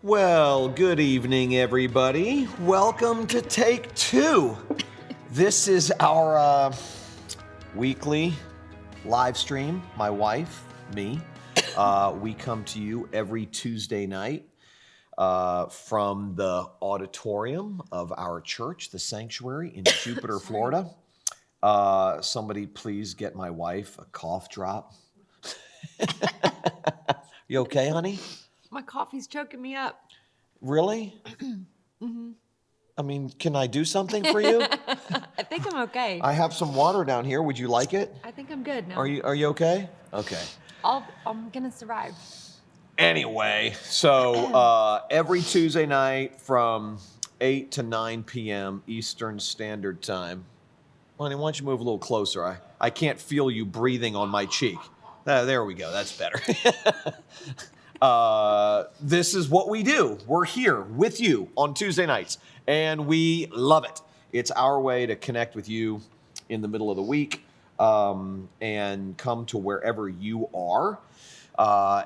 Well, good evening, everybody. Welcome to Take Two. This is our weekly live stream. My wife, me, we come to you every Tuesday night from the auditorium of our church, the Sanctuary in Jupiter, Florida. Somebody please get my wife a cough drop. You okay, honey? My coffee's choking me up. Really? Mm-hmm. I mean, can I do something for you? I think I'm okay. I have some water down here. Would you like it? I think I'm good now. Are you okay? Okay. I'm gonna survive. Anyway, so every Tuesday night from 8 to 9 p.m. Eastern Standard Time. Honey, why don't you move a little closer? I can't feel you breathing on my cheek. There we go. That's better. This is what we do. We're here with you on Tuesday nights, and we love it. It's our way to connect with you in the middle of the week and come to wherever you are.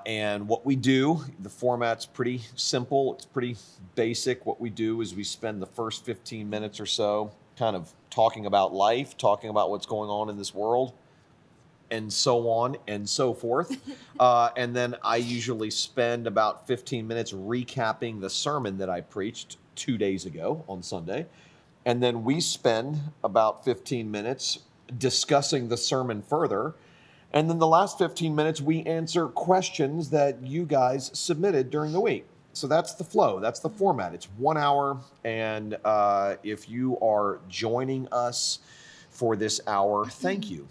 And what we do, the format's pretty simple. It's pretty basic. What we do is we spend the first 15 minutes or so kind of talking about life, talking about what's going on in this world, and so on and so forth. And then I usually spend about 15 minutes recapping the sermon that I preached 2 days ago on Sunday. And then we spend about 15 minutes discussing the sermon further. And then the last 15 minutes, we answer questions that you guys submitted during the week. So that's the flow. That's the format. It's 1 hour. And if you are joining us for this hour, thank you.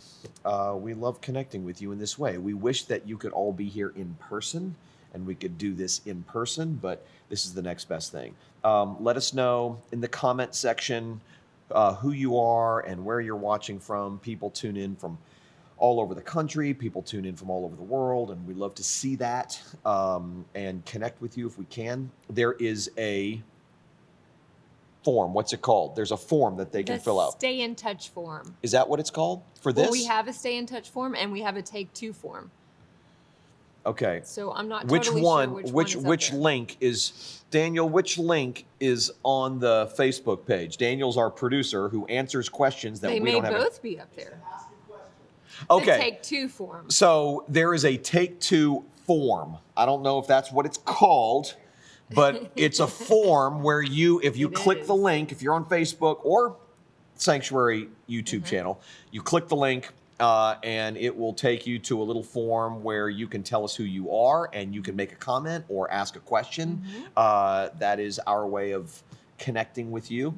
We love connecting with you in this way. We wish that you could all be here in person and we could do this in person, but this is the next best thing. Let us know in the comment section who you are and where you're watching from. People tune in from all over the country. People tune in from all over the world, and we love to see that and connect with you if we can. There is a form. What's it called? There's a form that they can fill out. Stay in touch form. Is that what it's called for this? Well, we have a stay in touch form and we have a take two form. Okay. So I'm not which totally one, sure which link is, Daniel, which link is on the Facebook page? Daniel's our producer who answers questions that we don't have. They may both be up there. Okay. The take two form. So there is a take two form. I don't know if that's what it's called, but it's a form where if you click the link, if you're on Facebook or Sanctuary YouTube channel, you click the link and it will take you to a little form where you can tell us who you are and you can make a comment or ask a question. That is our way of connecting with you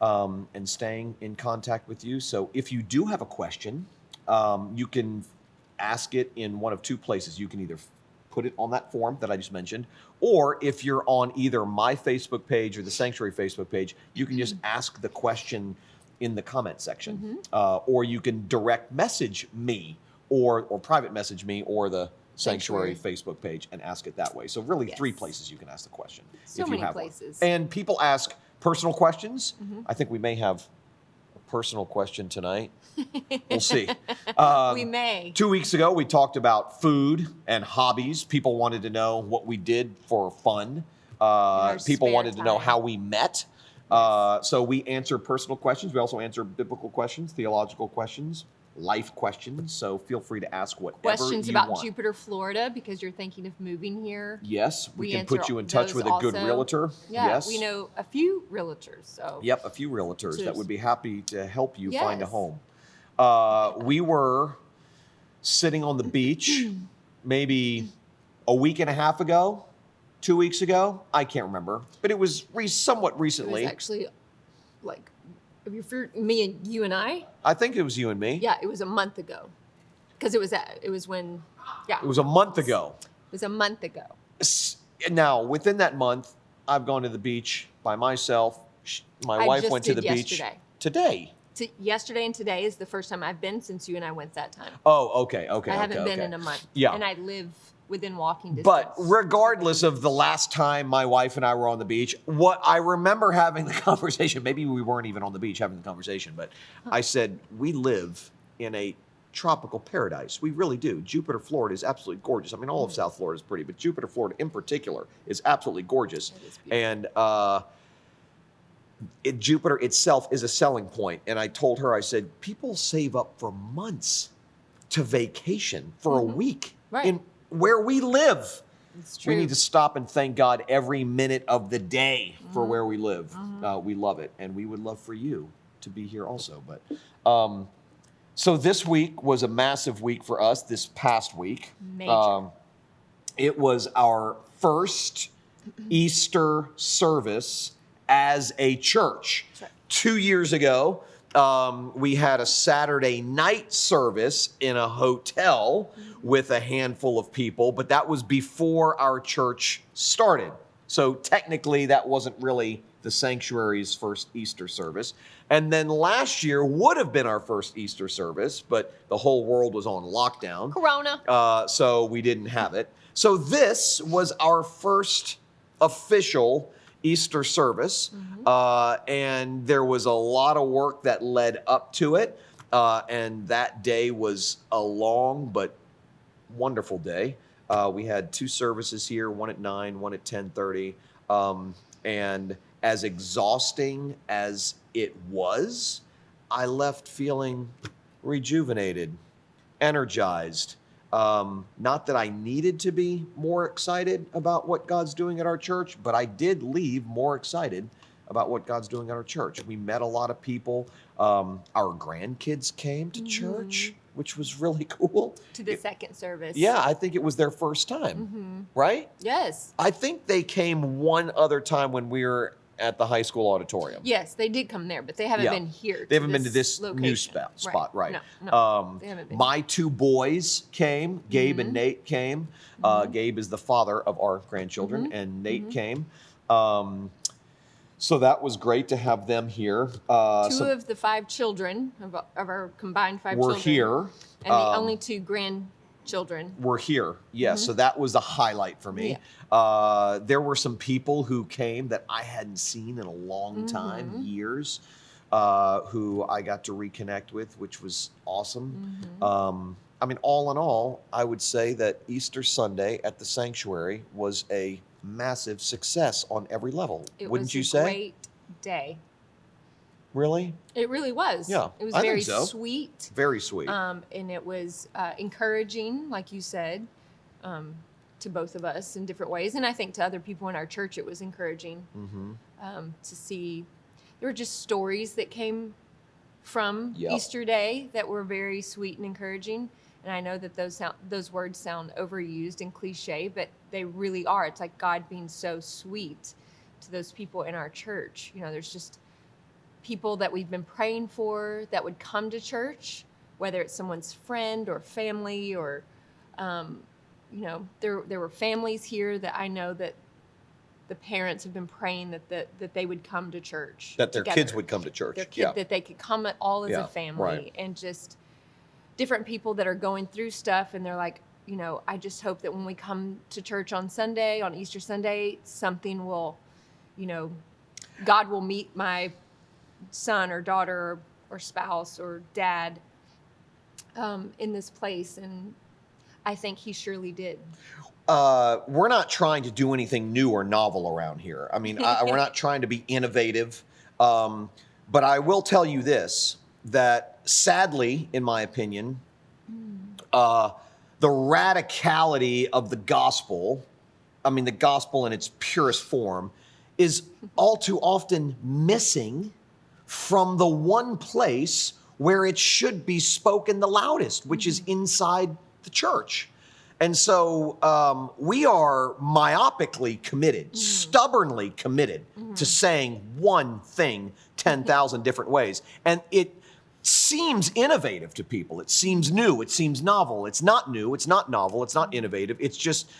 and staying in contact with you. So if you do have a question, you can ask it in one of two places. You can either put it on that form that I just mentioned, or if you're on either my Facebook page or the Sanctuary Facebook page, you can just ask the question in the comment section, or you can direct message me or private message me or the Sanctuary Facebook page and ask it that way. So really 3 places you can ask the question. So if you many have places. One. And people ask personal questions. I think we may have a personal question tonight. We'll see. We may. 2 weeks ago, we talked about food and hobbies. People wanted to know what we did for fun. People wanted to know how we met. So we answer personal questions. We also answer biblical questions, theological questions, life questions. So feel free to ask whatever questions you about want. Jupiter, Florida, because you're thinking of moving here. Yes, we can answer put you in touch with a good also. realtor. Yeah, yes. we know a few realtors. So Yep, a few realtors that would be happy to help you find a Yes. home. We were sitting on the beach maybe a week and a half ago, 2 weeks ago. I can't remember, but it was somewhat recently. It was actually like, for me and you and I. I think it was you and me. Yeah, it was a month ago, because it was when. Yeah, It was a month ago. it was a month ago. Now, within that month, I've gone to the beach by myself. My I wife just went to the did beach yesterday. today. Yesterday and today is the first time I've been since you and I went that time. Oh, okay. I haven't been in a month. Yeah. And I live within walking distance. But regardless of the last time my wife and I were on the beach, what I remember having the conversation, maybe we weren't even on the beach having the conversation, but I said, we live in a tropical paradise. We really do. Jupiter, Florida is absolutely gorgeous. I mean, all of South Florida is pretty, but Jupiter, Florida in particular is absolutely gorgeous. It is beautiful. And Jupiter itself is a selling point. And I told her, I said, people save up for months to vacation for a week Right. in where we live. It's true. We need to stop and thank God every minute of the day for where we live. We love it. And we would love for you to be here also. But so this week was a massive week for us, this past week. Major. It was our first Easter service as a church. That's right. 2 years ago, we had a Saturday night service in a hotel with a handful of people, but that was before our church started. So technically, that wasn't really the sanctuary's first Easter service. And then last year would have been our first Easter service, but the whole world was on lockdown. Corona. So we didn't have it. So this was our first official Easter service, and there was a lot of work that led up to it, and that day was a long but wonderful day. We had 2 services here, one at 9, one at 10:30, and as exhausting as it was, I left feeling rejuvenated, energized. Not that I needed to be more excited about what God's doing at our church, but I did leave more excited about what God's doing at our church. We met a lot of people. Our grandkids came to church, which was really cool. To the second service. Yeah, I think it was their first time, right? Yes. I think they came one other time when we were at the high school auditorium. Yes, they did come there, but they haven't been here. They haven't been to this new location. spot, right? No, they haven't been. My 2 boys came. Gabe and Nate came. Gabe is the father of our grandchildren, and Nate came. So that was great to have them here. 2 of the 5 children of our combined 5 We're children. here. And the only 2 grandchildren. We're here. Yes, so that was a highlight for me. There were some people who came that I hadn't seen in a long time, years, who I got to reconnect with, which was awesome. I mean, all in all, I would say that Easter Sunday at the sanctuary was a massive success on every level. Wouldn't you say? It was a great day. Really? It really was. Yeah, It was I think very so. sweet. Very sweet. And it was encouraging, like you said, to both of us in different ways. And I think to other people in our church, it was encouraging to see. There were just stories that came from Easter Day that were very sweet and encouraging. And I know that those words sound overused and cliche, but they really are. It's like God being so sweet to those people in our church. You know, there's just people that we've been praying for that would come to church, whether it's someone's friend or family or, you know, there were families here that I know that the parents have been praying that they would come to church. That their together. kids would come to church. That they could come all as a family right. and just different people that are going through stuff. And they're like, you know, I just hope that when we come to church on Sunday, on Easter Sunday, something will, you know, God will meet my son or daughter or spouse or dad in this place. And I think he surely did. We're not trying to do anything new or novel around here. I mean, we're not trying to be innovative. But I will tell you this, that sadly, in my opinion, the radicality of the gospel, I mean, the gospel in its purest form, is all too often missing from the one place where it should be spoken the loudest, which is inside the church. And so we are myopically committed, stubbornly committed to saying one thing 10,000 different ways. And it seems innovative to people. It seems new. It seems novel. It's not new. It's not novel. It's not innovative. It's just,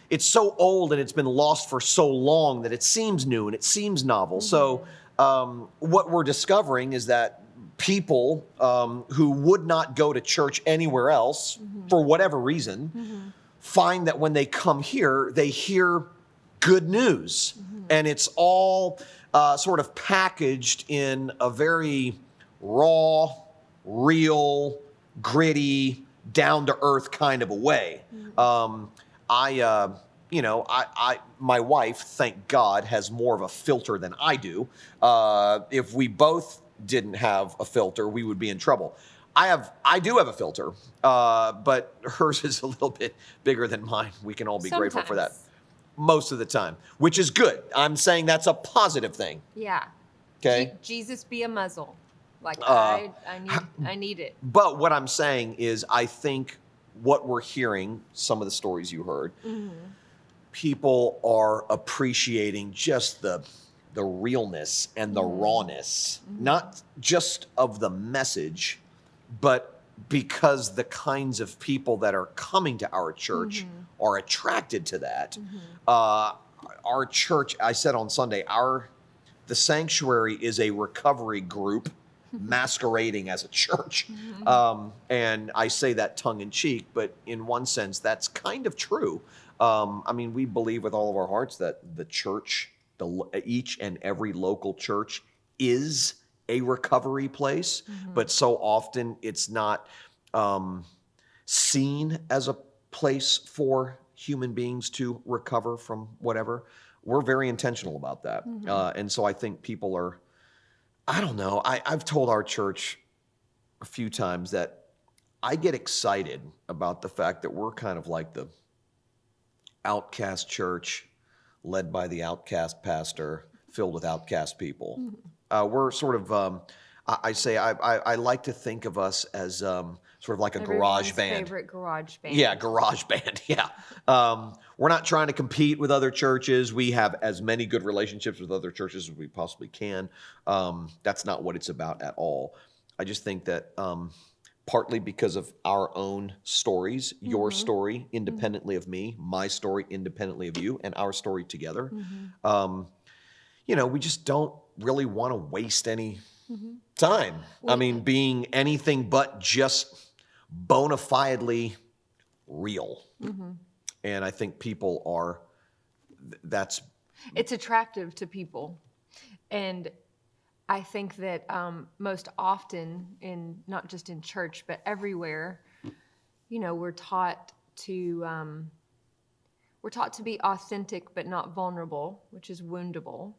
it's so old and it's been lost for so long that it seems new and it seems novel. So what we're discovering is that people who would not go to church anywhere else for whatever reason find that when they come here, they hear good news. And it's all sort of packaged in a very raw, real, gritty, down to earth kind of a way. My wife, thank God, has more of a filter than I do. If we both didn't have a filter, we would be in trouble. I do have a filter, but hers is a little bit bigger than mine. We can all be grateful for that most of the time, which is good. I'm saying that's a positive thing. Yeah. Okay. Jesus be a muzzle. Like I need it. But what I'm saying is, I think what we're hearing, some of the stories you heard, people are appreciating just the realness and the rawness, not just of the message, but because the kinds of people that are coming to our church are attracted to that. Our church, I said on Sunday, the sanctuary is a recovery group masquerading as a church. And I say that tongue in cheek, but in one sense, that's kind of true. We believe with all of our hearts that the church, each and every local church is a recovery place, but so often it's not seen as a place for human beings to recover from whatever. We're very intentional about that. And so I think people are, I don't know, I've told our church a few times that I get excited about the fact that we're kind of like the outcast church led by the outcast pastor filled with outcast people. We're sort of, I like to think of us as sort of like a garage band. Favorite garage band. Yeah, garage band. Yeah. We're not trying to compete with other churches. We have as many good relationships with other churches as we possibly can. That's not what it's about at all. I just think that partly because of our own stories, your story independently of me, my story independently of you, and our story together, we just don't really want to waste any time. Being anything but just bona fidely real. And I think people are, it's attractive to people. And I think that most often, not just in church, but everywhere, we're taught to be authentic but not vulnerable, which is woundable.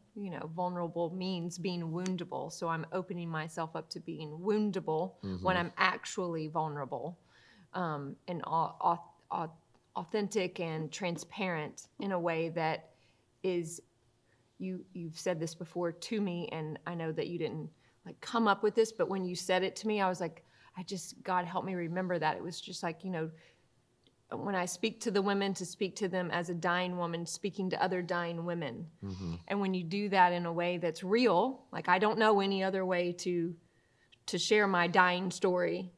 Vulnerable means being woundable. So I'm opening myself up to being woundable when I'm actually vulnerable, and authentic and transparent in a way that is, you've said this before to me, and I know that you didn't come up with this, but when you said it to me, I was like, God help me remember that. It was just like, when I speak to the women, to speak to them as a dying woman, speaking to other dying women. And when you do that in a way that's real, I don't know any other way to share my dying story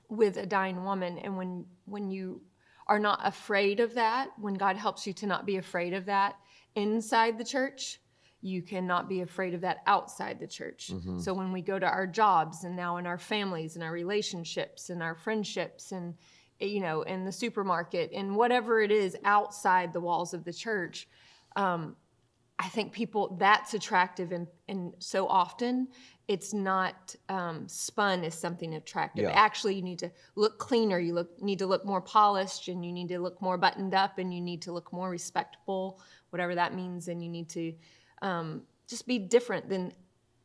with a dying woman. And when you are not afraid of that, when God helps you to not be afraid of that inside the church, you cannot be afraid of that outside the church. So when we go to our jobs, and now in our families and our relationships and our friendships, and in the supermarket, and whatever it is outside the walls of the church, I think that's attractive, and so often it's not spun as something attractive. Yeah. Actually, you need to look cleaner, need to look more polished, and you need to look more buttoned up, and you need to look more respectful, whatever that means, and you need to just be different than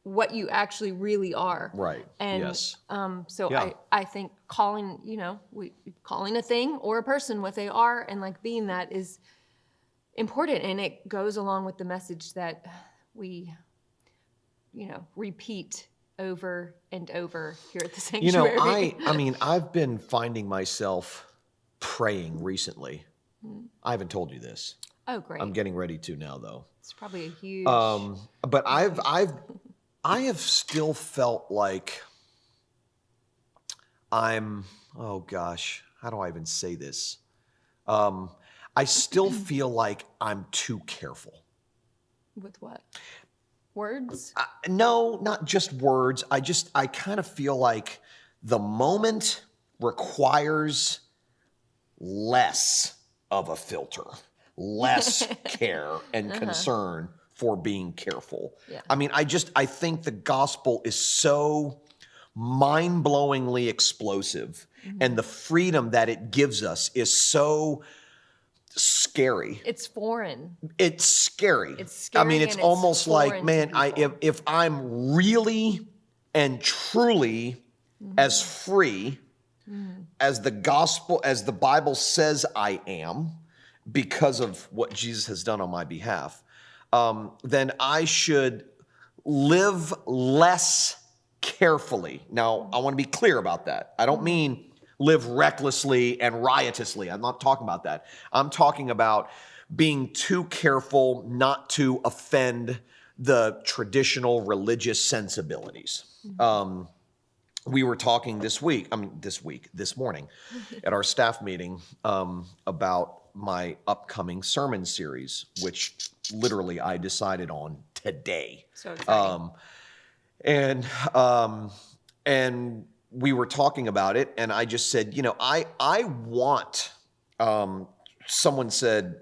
what you actually really are. Right. And yes. I think calling a thing or a person what they are, and being that, is important, and it goes along with the message that we repeat over and over here at the sanctuary. I've been finding myself praying recently. I haven't told you this. Oh, great. I'm getting ready to now, though. It's probably a huge. But I have still felt like oh gosh, how do I even say this? I still feel like I'm too careful. With what? Words? No, not just words. I kind of feel like the moment requires less of a filter, less care and concern for being careful. Yeah. I think the gospel is so mind-blowingly explosive. And the freedom that it gives us is so scary. It's foreign. It's scary. It's scary. I mean, it's and almost like, foreign to man, people. if I'm really and truly as free as the gospel, as the Bible says I am, because of what Jesus has done on my behalf, then I should live less carefully. Now, I want to be clear about that. I don't mean live recklessly and riotously. I'm not talking about that. I'm talking about being too careful not to offend the traditional religious sensibilities. We were talking this morning at our staff meeting about my upcoming sermon series, which literally I decided on today. So exciting. And we were talking about it, and I just said, I want, someone said,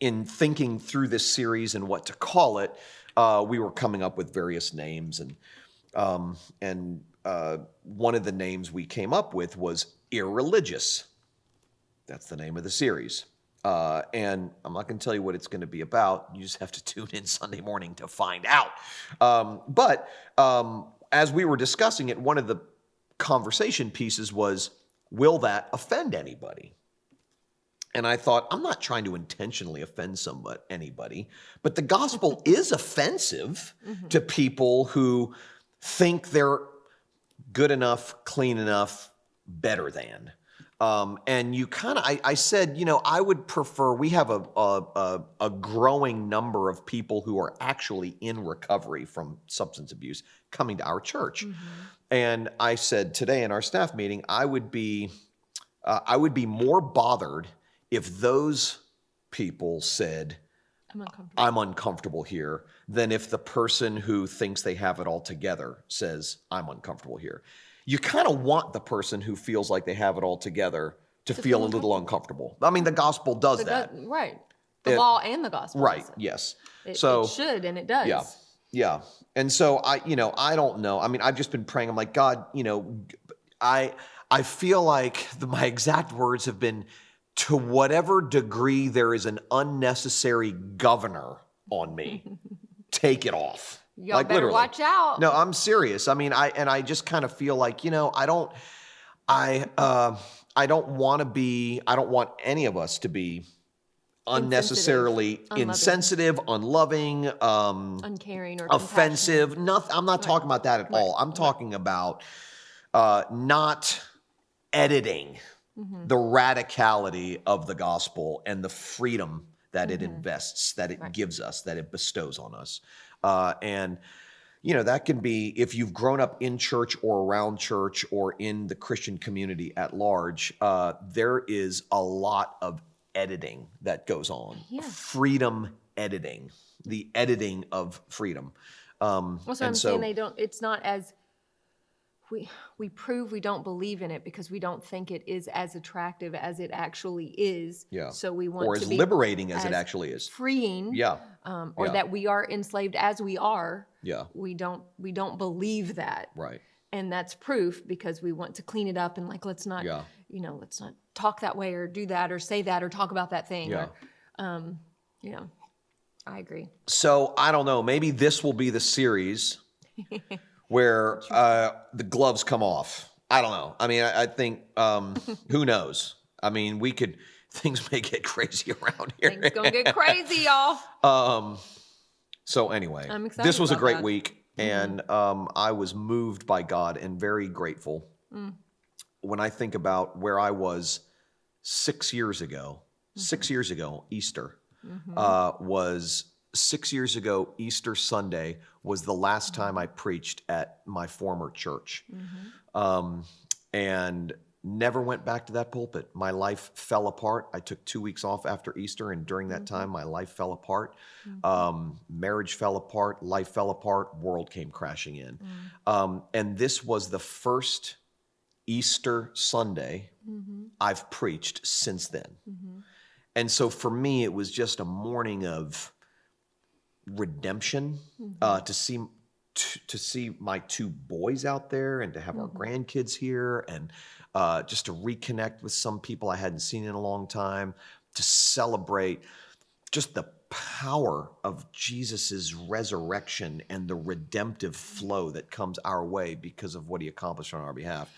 in thinking through this series and what to call it, we were coming up with various names, and one of the names we came up with was Irreligious. That's the name of the series. And I'm not going to tell you what it's going to be about. You just have to tune in Sunday morning to find out. But as we were discussing it, one of the conversation pieces was, will that offend anybody? And I thought, I'm not trying to intentionally offend anybody, but the gospel is offensive to people who think they're good enough, clean enough, better than. And you kind of, I said, I would prefer, we have a growing number of people who are actually in recovery from substance abuse coming to our church. And I said today in our staff meeting, I would be more bothered if those people said, I'm uncomfortable here, than if the person who thinks they have it all together says, I'm uncomfortable here. You kind of want the person who feels like they have it all together to feel a little uncomfortable. I mean, the gospel does that. Right. The law and the gospel. Right, yes. It should, and it does. Yeah. And so I don't know. I mean, I've just been praying. I'm like, God, I feel like my exact words have been, to whatever degree there is an unnecessary governor on me, take it off. Y'all better literally. Watch out. No, I'm serious. I mean, I just kind of feel like, I don't want any of us to be unnecessarily insensitive, unloving, uncaring, or offensive. I'm not talking about that at all. I'm talking about not editing the radicality of the gospel and the freedom that it invests, that it gives us, that it bestows on us. And that can be, if you've grown up in church or around church or in the Christian community at large, there is a lot of editing that goes on. Yeah. Freedom editing, the editing of freedom. I'm saying it's not as, we prove we don't believe in it because we don't think it is as attractive as it actually is. Yeah. So we want or to as be liberating as it actually is. Freeing. Yeah. Or that we are enslaved as we are. Yeah. We don't believe that. Right. And that's proof because we want to clean it up and let's not let's not talk that way or do that or say that or talk about that thing. Yeah. Or, I agree. So I don't know, maybe this will be the series where the gloves come off. I don't know. I mean, I think, who knows? I mean, things may get crazy around here. Things gonna get crazy, y'all. So anyway, I'm excited this was a great that. week, and I was moved by God and very grateful. When I think about where I was 6 years ago, 6 years ago, Easter, was 6 years ago, Easter Sunday was the last time I preached at my former church. And never went back to that pulpit. My life fell apart. I took 2 weeks off after Easter, and during that time, my life fell apart. Marriage fell apart, life fell apart, world came crashing in. And this was the first Easter Sunday I've preached since then. And so for me, it was just a morning of redemption, to see to see my two boys out there and to have our grandkids here and just to reconnect with some people I hadn't seen in a long time, to celebrate just the power of Jesus's resurrection and the redemptive flow that comes our way because of what he accomplished on our behalf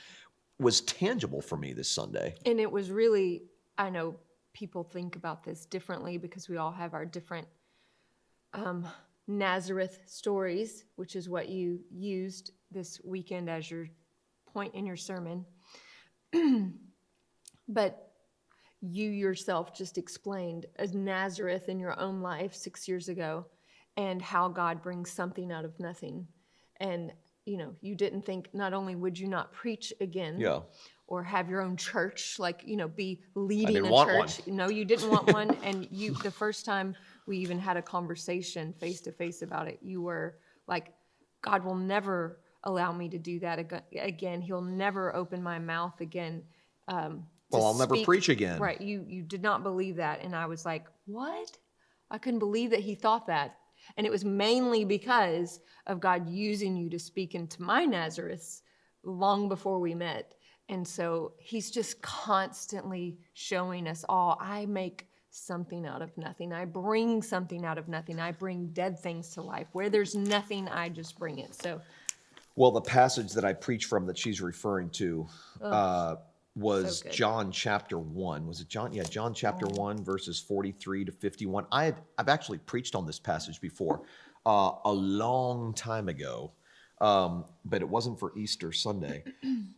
was tangible for me this Sunday. And it was really, I know people think about this differently because we all have our different Nazareth stories, which is what you used this weekend as your point in your sermon. But you yourself just explained as Nazareth in your own life 6 years ago and how God brings something out of nothing. And, you know, you didn't think not only would you not preach again or have your own church, like, you know, be leading a church. No, you didn't want one. And you, the first time we even had a conversation face to face about it, you were like, God will never allow me to do that again. He'll never open my mouth again. Well, I'll never preach again. Right. You did not believe that. And I was like, what? I couldn't believe that he thought that. And it was mainly because of God using you to speak into my Nazareth long before we met. And so he's just constantly showing us all, I make something out of nothing. I bring something out of nothing. I bring dead things to life. Where there's nothing, I just bring it. So, well, the passage that I preach from that she's referring to was so John chapter 1. Was it John? Yeah, John chapter 1, verses 43 to 51. I've actually preached on this passage before a long time ago, but it wasn't for Easter Sunday.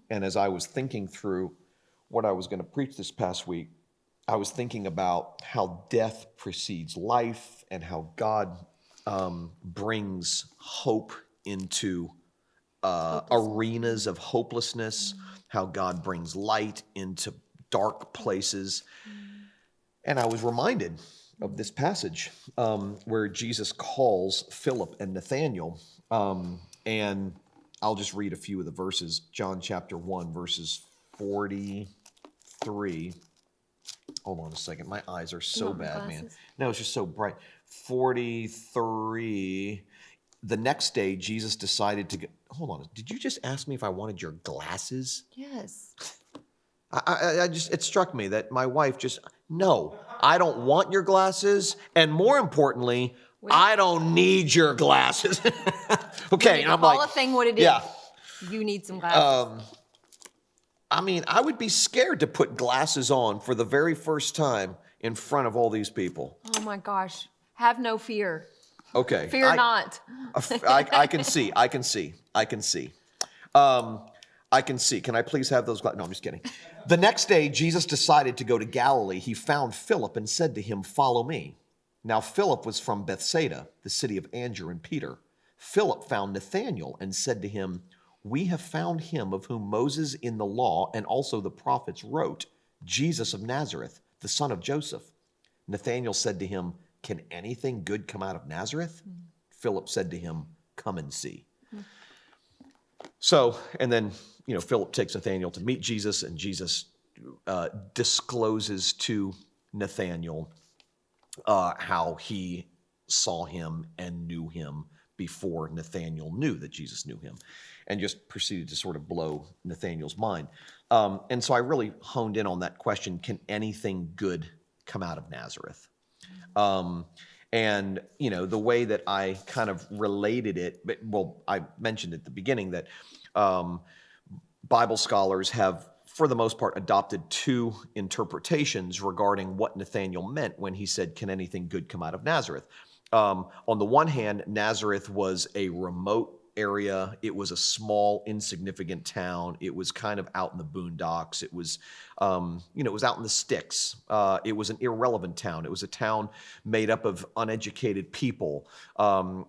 And as I was thinking through what I was going to preach this past week, I was thinking about how death precedes life and how God brings hope into arenas of hopelessness, how God brings light into dark places. And I was reminded of this passage where Jesus calls Philip and Nathanael. And I'll just read a few of the verses. John chapter 1, verses 43. Hold on a second. My eyes are so bad, man. No, it's just so bright. 43. The next day, Jesus decided to go. Hold on. Did you just ask me if I wanted your glasses? yes. It struck me that my wife no, I don't want your glasses. And more importantly, I don't need your glasses. Okay. And I'm call like, a thing what it is. Yeah. You need some glasses. I mean, I would be scared to put glasses on for the very first time in front of all these people. Oh my gosh. Have no fear. Okay. Fear not. I can see. I can see. Can I please have those glasses? No, I'm just kidding. The next day, Jesus decided to go to Galilee. He found Philip and said to him, "Follow me." Now, Philip was from Bethsaida, the city of Andrew and Peter. Philip found Nathanael and said to him, "We have found him of whom Moses in the law and also the prophets wrote, Jesus of Nazareth, the son of Joseph." Nathanael said to him, "Can anything good come out of Nazareth?" Philip said to him, "Come and see." So, and then, Philip takes Nathanael to meet Jesus, and Jesus discloses to Nathanael how he saw him and knew him before Nathanael knew that Jesus knew him, and just proceeded to sort of blow Nathanael's mind. And so I really honed in on that question, can anything good come out of Nazareth? And, the way that I kind of related it, I mentioned at the beginning that Bible scholars have, for the most part, adopted two interpretations regarding what Nathanael meant when he said, can anything good come out of Nazareth? On the one hand, Nazareth was a remote area. It was a small, insignificant town. It was kind of out in the boondocks. It was, it was out in the sticks. It was an irrelevant town. It was a town made up of uneducated people.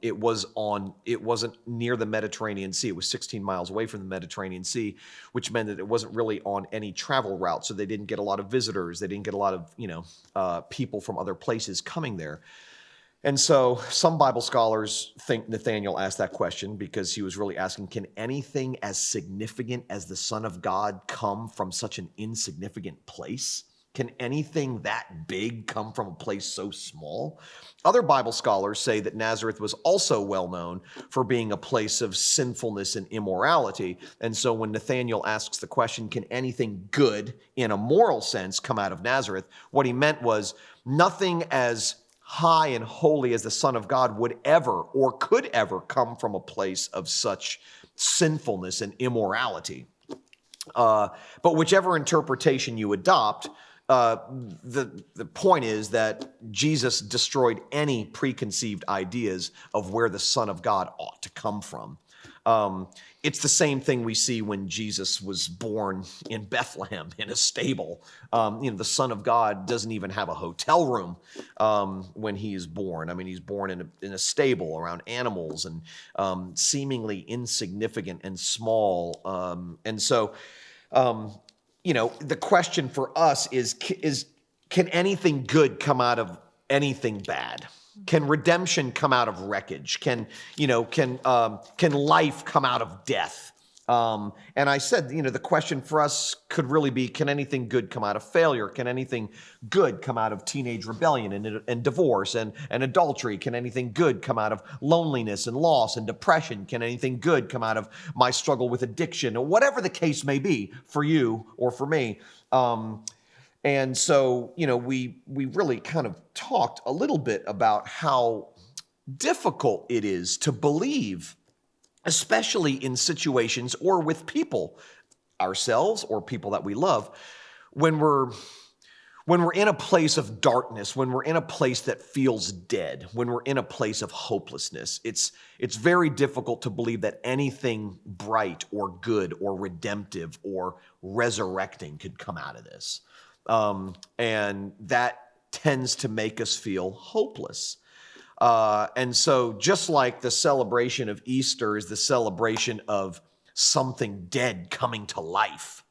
It wasn't near the Mediterranean Sea. It was 16 miles away from the Mediterranean Sea, which meant that it wasn't really on any travel route. So they didn't get a lot of visitors. They didn't get a lot of, people from other places coming there. And so some Bible scholars think Nathanael asked that question because he was really asking, can anything as significant as the Son of God come from such an insignificant place? Can anything that big come from a place so small? Other Bible scholars say that Nazareth was also well known for being a place of sinfulness and immorality. And so when Nathanael asks the question, can anything good in a moral sense come out of Nazareth? What he meant was nothing as high and holy as the Son of God would ever or could ever come from a place of such sinfulness and immorality. But whichever interpretation you adopt, the point is that Jesus destroyed any preconceived ideas of where the Son of God ought to come from. It's the same thing we see when Jesus was born in Bethlehem in a stable. The Son of God doesn't even have a hotel room when he is born. I mean, he's born in a stable around animals and seemingly insignificant and small. The question for us is can anything good come out of anything bad? Can redemption come out of wreckage? Can life come out of death? And I said, the question for us could really be, can anything good come out of failure? Can anything good come out of teenage rebellion and divorce and adultery? Can anything good come out of loneliness and loss and depression? Can anything good come out of my struggle with addiction? Or whatever the case may be for you or for me. And so, we really kind of talked a little bit about how difficult it is to believe, especially in situations or with people, ourselves or people that we love, when we're in a place of darkness, when we're in a place that feels dead, when we're in a place of hopelessness. It's very difficult to believe that anything bright or good or redemptive or resurrecting could come out of this. And that tends to make us feel hopeless. And so just like the celebration of Easter is the celebration of something dead coming to life,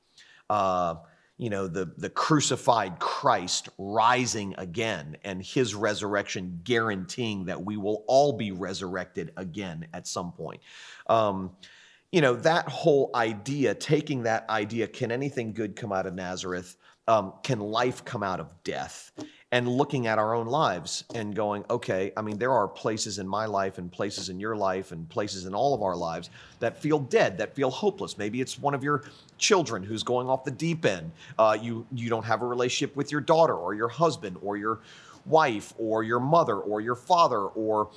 the crucified Christ rising again and his resurrection guaranteeing that we will all be resurrected again at some point. That whole idea, taking that idea, can anything good come out of Nazareth? Can life come out of death? And looking at our own lives and going, okay, there are places in my life and places in your life and places in all of our lives that feel dead, that feel hopeless. Maybe it's one of your children who's going off the deep end. You don't have a relationship with your daughter or your husband or your wife or your mother or your father, or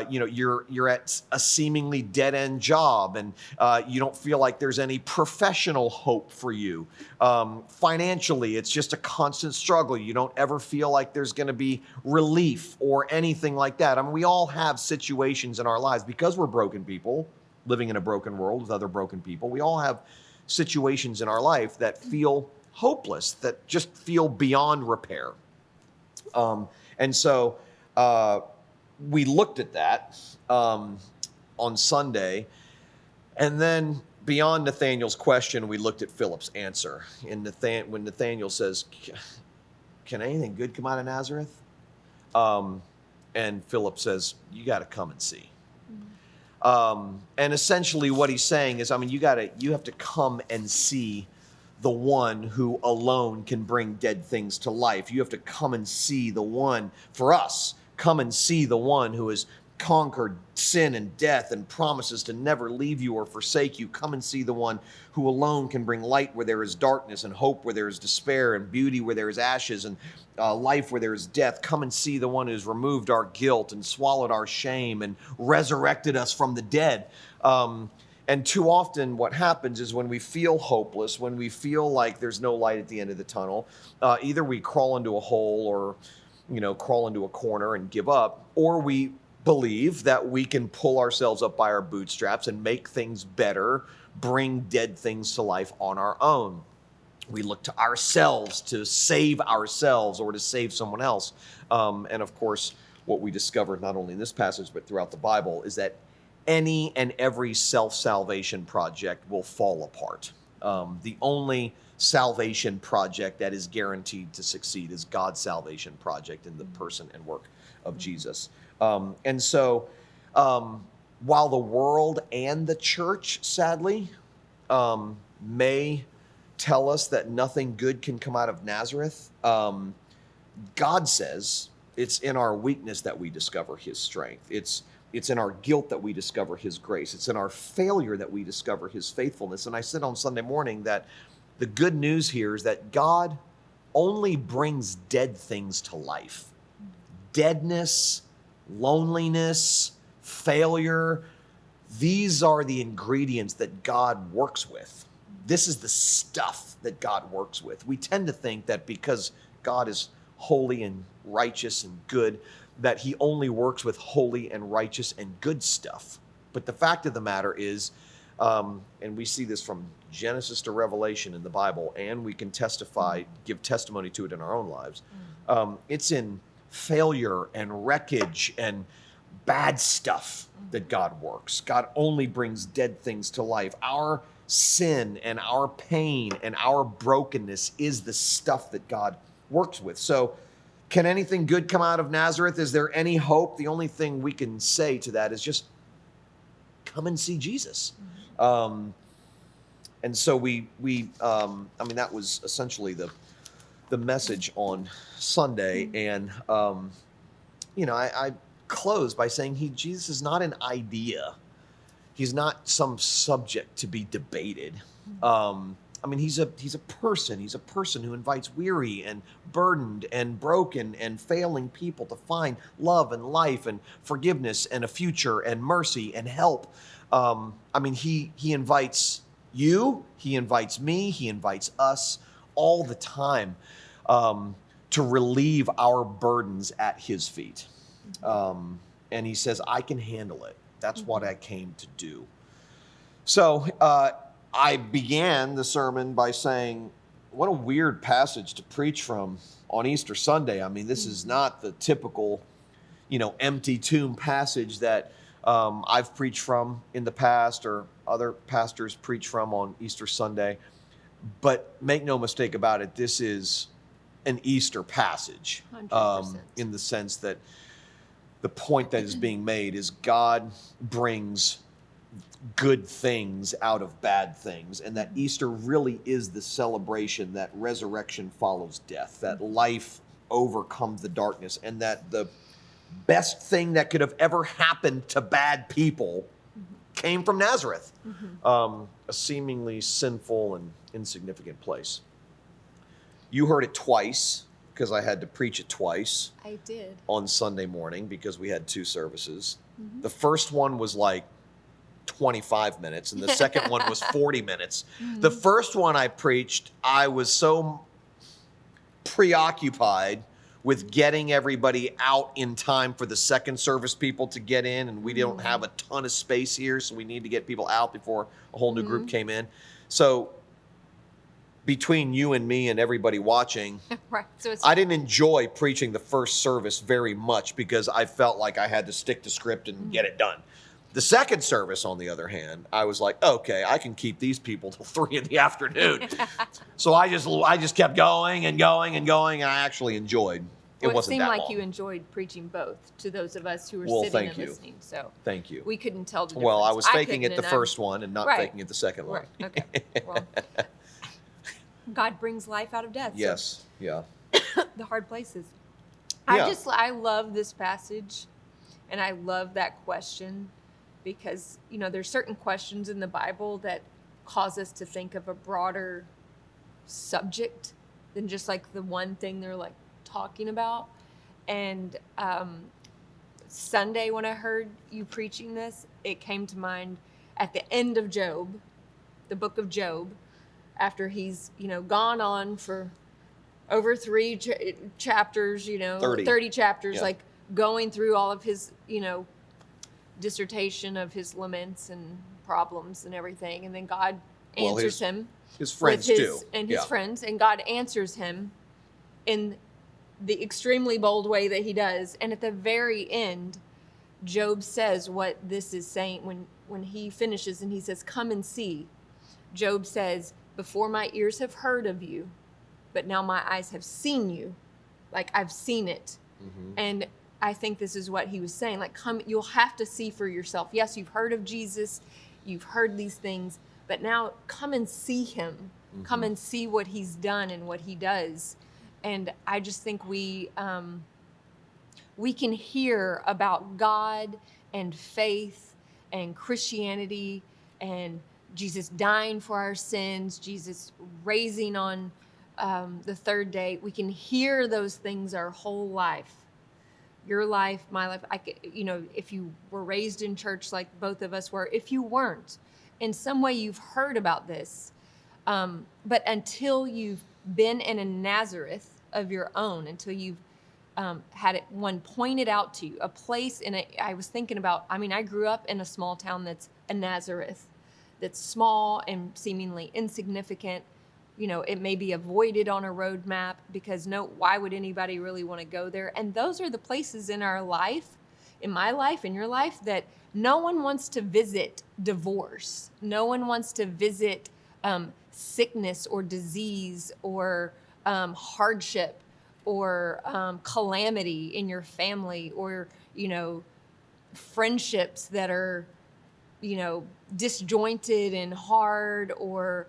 you're at a seemingly dead-end job and you don't feel like there's any professional hope for you. Financially, it's just a constant struggle. You don't ever feel like there's going to be relief or anything like that. We all have situations in our lives because we're broken people living in a broken world with other broken people. We all have situations in our life that feel hopeless, that just feel beyond repair. And so we looked at that on Sunday, and then beyond Nathanael's question, we looked at Philip's answer. And when Nathanael says, can anything good come out of Nazareth? And Philip says, you got to come and see. And essentially what he's saying is, you have to come and see the one who alone can bring dead things to life. You have to come and see the one, for us, come and see the one who has conquered sin and death and promises to never leave you or forsake you. Come and see the one who alone can bring light where there is darkness and hope where there is despair and beauty where there is ashes and life where there is death. Come and see the one who's removed our guilt and swallowed our shame and resurrected us from the dead. And too often what happens is when we feel hopeless, when we feel like there's no light at the end of the tunnel, either we crawl into a hole or, crawl into a corner and give up, or we believe that we can pull ourselves up by our bootstraps and make things better, bring dead things to life on our own. We look to ourselves to save ourselves or to save someone else. And of course, what we discovered not only in this passage but throughout the Bible is that any and every self-salvation project will fall apart. The only salvation project that is guaranteed to succeed is God's salvation project in the person and work of Jesus. And so while the world and the church, sadly, may tell us that nothing good can come out of Nazareth? God says it's in our weakness that we discover his strength. It's in our guilt that we discover his grace. It's in our failure that we discover his faithfulness. And I said on Sunday morning that the good news here is that God only brings dead things to life. Deadness, loneliness, failure, these are the ingredients that God works with. This is the stuff that God works with. We tend to think that because God is holy and righteous and good, that he only works with holy and righteous and good stuff. But the fact of the matter is, and we see this from Genesis to Revelation in the Bible, and we can give testimony to it in our own lives. It's in failure and wreckage and bad stuff that God works. God only brings dead things to life. Our sin and our pain and our brokenness is the stuff that God works with. So can anything good come out of Nazareth? Is there any hope? The only thing we can say to that is just come and see Jesus. And so that was essentially the message on Sunday. And, I close by saying Jesus is not an idea. He's not some subject to be debated. He's a person. He's a person who invites weary and burdened and broken and failing people to find love and life and forgiveness and a future and mercy and help. He invites you, he invites me, he invites us all the time to relieve our burdens at his feet. And he says, I can handle it. That's what I came to do. So I began the sermon by saying, what a weird passage to preach from on Easter Sunday. This is not the typical, empty tomb passage that I've preached from in the past or other pastors preach from on Easter Sunday. But make no mistake about it, this is an Easter passage in the sense that the point that is being made is God brings good things out of bad things, and that Easter really is the celebration that resurrection follows death, that life overcomes the darkness, and that the best thing that could have ever happened to bad people came from Nazareth, a seemingly sinful and insignificant place. You heard it twice, because I had to preach it twice. I did. On Sunday morning, because we had two services. The first one was like 25 minutes, and the second one was 40 minutes. The first one I preached, I was so preoccupied with getting everybody out in time for the second service people to get in, and we don't have a ton of space here, so we need to get people out before a whole new group came in. So between you and me and everybody watching, right. I didn't enjoy preaching the first service very much because I felt like I had to stick to script and get it done. The second service, on the other hand, I was like, okay, I can keep these people till 3 in the afternoon. So I just kept going and going and going, and I actually enjoyed. It wasn't that long. It seemed like you enjoyed preaching both to those of us who were sitting and listening. So thank you. We couldn't tell the difference. Well, I was faking it the first one and not faking it the second one. Right. Okay. Well, God brings life out of death. Yes. So yeah. The hard places. Yeah. I love this passage, and I love that question, because there's certain questions in the Bible that cause us to think of a broader subject than just like the one thing they're like talking about. And Sunday, when I heard you preaching this, it came to mind at the end of Job, the book of Job, after he's gone on for over 3 chapters, 30 chapters, like going through all of his dissertation of his laments and problems and everything, and then God answers him. His friends too. And his friends, and God answers him in the extremely bold way that he does. And at the very end, Job says what this is saying when he finishes, and he says, come and see. Job says, before my ears have heard of you, but now my eyes have seen you. Like I've seen it. And I think this is what he was saying. Like, come, you'll have to see for yourself. Yes, you've heard of Jesus, you've heard these things, but now come and see him come and see what he's done and what he does. And I just think we can hear about God and faith and Christianity and Jesus dying for our sins, Jesus raising on the third day. We can hear those things our whole life. Your life, my life. If you were raised in church like both of us were, if you weren't, in some way you've heard about this. But until you've been in a Nazareth of your own, until you've had one pointed out to you, a place I was thinking about, I grew up in a small town that's a Nazareth, that's small and seemingly insignificant. It may be avoided on a road map because why would anybody really want to go there? And those are the places in our life, in my life, in your life, that no one wants to visit divorce. No one wants to visit sickness or disease or hardship or calamity in your family, or friendships that are disjointed and hard, or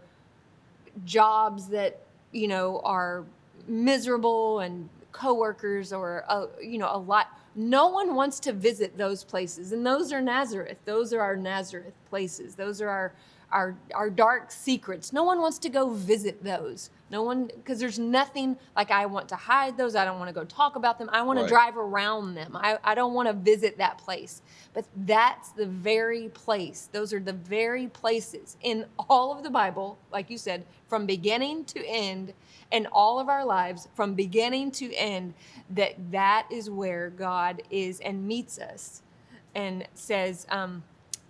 jobs that are miserable, and coworkers, or a lot. No one wants to visit those places, and those are Nazareth. Those are our Nazareth places. Those are our dark secrets. No one wants to go visit those. No one, because there's nothing, like, I want to hide those. I don't want to go talk about them. I want to drive around them. I don't want to visit that place. But that's the very place. Those are the very places in all of the Bible, like you said, from beginning to end, in all of our lives, from beginning to end, that is where God is and meets us and says,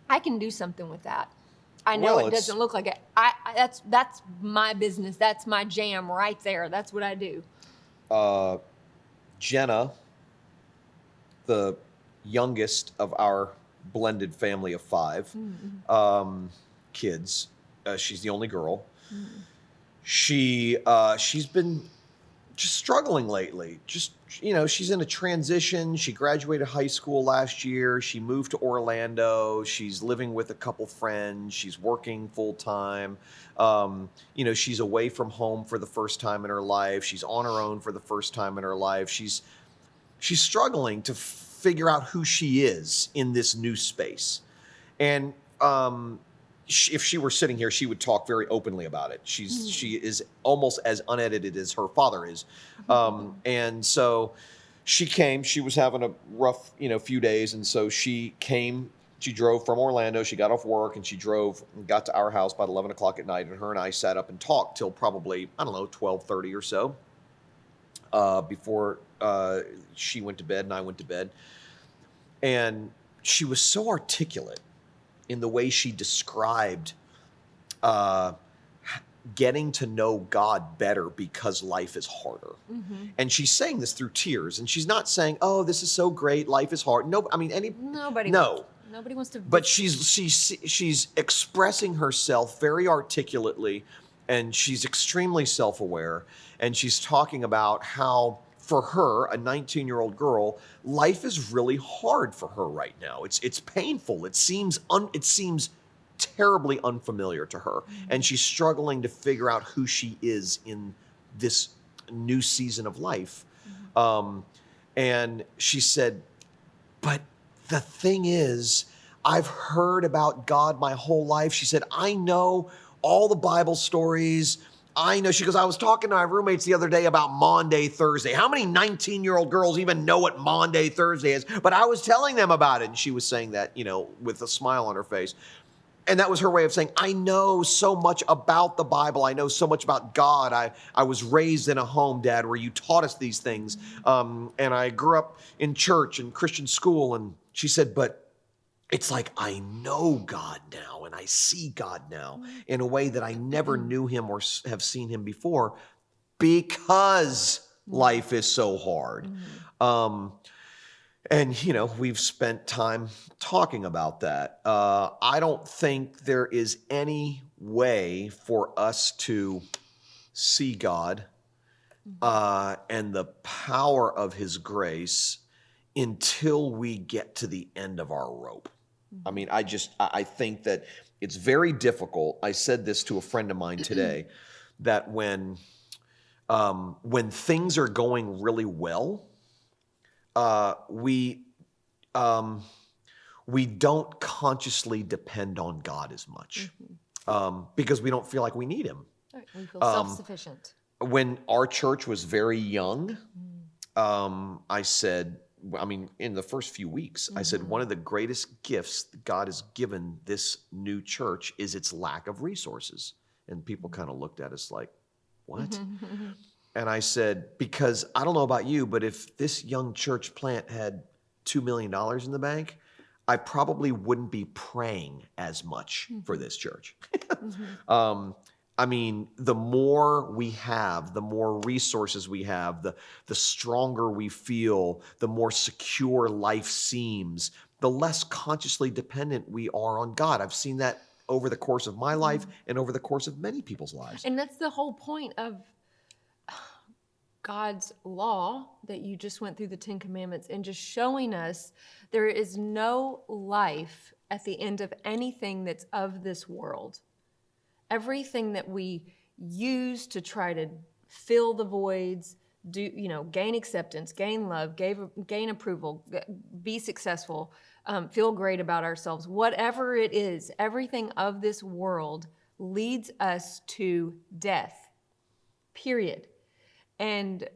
I can do something with that. I know it doesn't look like it. That's my business. That's my jam right there. That's what I do. Jenna, the youngest of our blended family of 5 kids, she's the only girl. She's been just struggling lately. She's in a transition. She graduated high school last year. She moved to Orlando. She's living with a couple friends. She's working full time. She's away from home for the first time in her life. She's on her own for the first time in her life. She's struggling to figure out who she is in this new space. And if she were sitting here, she would talk very openly about it. She is almost as unedited as her father is. And so she came. She was having a rough, few days. And so she came. She drove from Orlando. She got off work and she drove and got to our house about 11 o'clock at night. And her and I sat up and talked till probably, 12:30 or so before she went to bed and I went to bed. And she was so articulate in the way she described getting to know God better because life is harder. And she's saying this through tears. And she's not saying, "Oh, this is so great. Life is hard." No, nobody wants to. But she's expressing herself very articulately, and she's extremely self-aware. And she's talking about how, for her, a 19-year-old girl, life is really hard for her right now. It's painful. It seems terribly unfamiliar to her. And she's struggling to figure out who she is in this new season of life. And she said, "But the thing is, I've heard about God my whole life." She said, "I know all the Bible stories. I know." She goes, "I was talking to my roommates the other day about Maundy Thursday. How many 19-year-old girls even know what Maundy Thursday is? But I was telling them about it." And she was saying that, with a smile on her face. And that was her way of saying, "I know so much about the Bible. I know so much about God. I was raised in a home, Dad, where you taught us these things. And I grew up in church and Christian school." And she said, "But it's like I know God now and I see God now in a way that I never knew him or have seen him before because life is so hard." And, we've spent time talking about that. I don't think there is any way for us to see God and the power of his grace until we get to the end of our rope. I think that it's very difficult. I said this to a friend of mine today. that when things are going really well, we don't consciously depend on God as much because we don't feel like we need him. Right. We feel self-sufficient. When our church was very young, I said, in the first few weeks, I said, one of the greatest gifts God has given this new church is its lack of resources. And people kind of looked at us like, what? And I said, because I don't know about you, but if this young church plant had $2 million in the bank, I probably wouldn't be praying as much for this church. The more we have, the more resources we have, the stronger we feel, the more secure life seems, the less consciously dependent we are on God. I've seen that over the course of my life and over the course of many people's lives. And that's the whole point of God's law that you just went through, the 10 Commandments, and just showing us there is no life at the end of anything that's of this world. Everything that we use to try to fill the voids, gain acceptance, gain love, gain approval, be successful, feel great about ourselves, whatever it is, everything of this world leads us to death, period. And